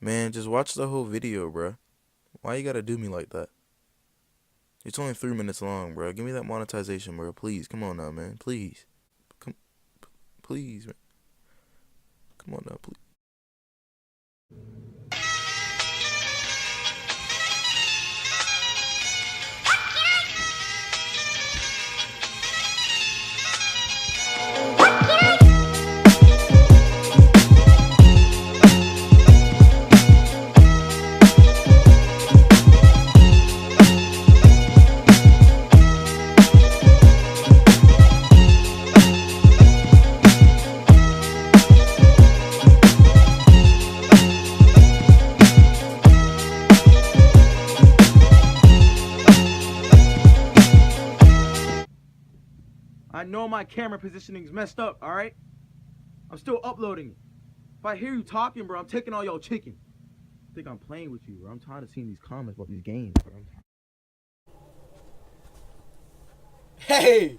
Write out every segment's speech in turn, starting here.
Man, just watch the whole video, bruh. Why you gotta do me like that? It's only 3 minutes long, bro. Give me that monetization, bro. Please, come on now, man. Please. Please, man. Come on now, please. I know my camera positioning's messed up, alright? I'm still uploading it. If I hear you talking, bro, I'm taking all your chicken. I think I'm playing with you, bro. I'm tired of seeing these comments about these games, bro. Hey!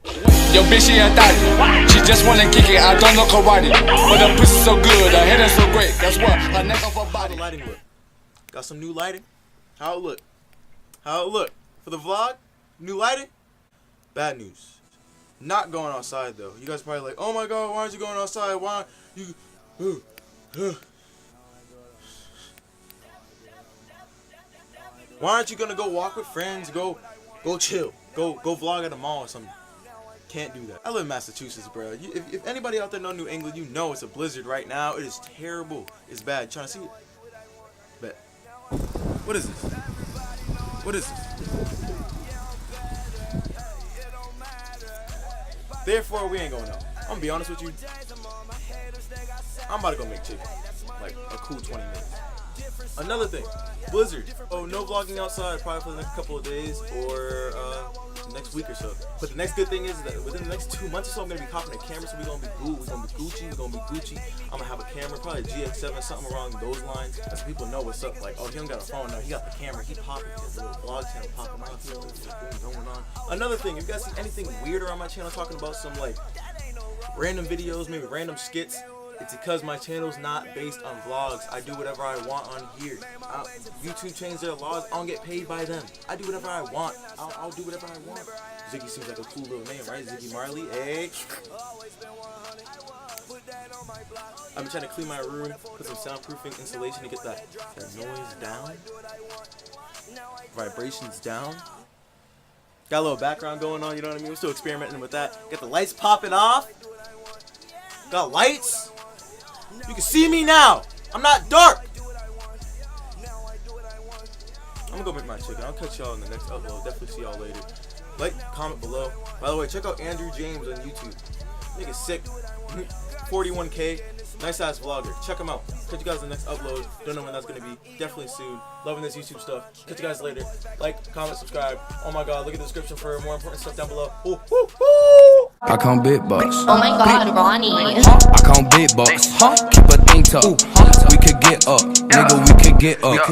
Yo, bitch, she a thotty. She just wanna kick it, I don't know karate. But the pussy so good, her head is so great. That's what her neck off her body. How the lighting look? Got some new lighting? How it look? How it look? For the vlog? New lighting? Bad news. Not going outside though. You guys are probably like, oh my god, why aren't you going outside? Why aren't you? Why aren't you gonna go walk with friends? Go chill. Go vlog at a mall or something. Can't do that. I live in Massachusetts, bro. If anybody out there know New England, you know it's a blizzard right now. It is terrible. It's bad. Trying to see it? Bet. What is this? What is this? Therefore, we ain't going out. I'm gonna be honest with you. I'm about to go make chicken. Like a cool 20 minutes. Another thing, blizzard. Oh, no vlogging outside probably for the next couple of days or next week or so. But the next good thing is that within the next 2 months or so, I'm gonna be copping a camera. So we're gonna be cool. We're gonna be Gucci. We're gonna be Gucci. I'm gonna have a camera, probably a GX7, something along those lines. That's so people know what's up. Like, oh, he don't got a phone. No, he got the camera. He popping. He has a little vlog channel popping off. He knows what's going on. Another thing, if you guys see anything weirder on my channel, talking about some like random videos, maybe random skits, it's because my channel's not based on vlogs. I do whatever I want on here. YouTube changed their laws. I don't get paid by them. I do whatever I want. I'll do whatever I want. Ziggy seems like a cool little name, right? Ziggy Marley. Hey. I've been trying to clean my room, put some soundproofing insulation to get that noise down, vibrations down. Got a little background going on, you know what I mean? We're still experimenting with that. Got the lights popping off. Got lights. You can see me now. I'm not dark. I'm gonna go make my chicken. I'll catch y'all in the next upload. Definitely see y'all later. Like, comment below. By the way, check out Andrew James on YouTube. Nigga sick. 41K. Nice ass vlogger. Check him out. Catch you guys in the next upload. Don't know when that's gonna be. Definitely soon. Loving this YouTube stuff. Catch you guys later. Like, comment, subscribe. Oh my god, look at the description for more important stuff down below. Ooh, ooh, ooh. I count big bucks. Oh my god, Ronnie. I count big bucks. Keep a thing tucked. We could get up. Nigga, we could get up.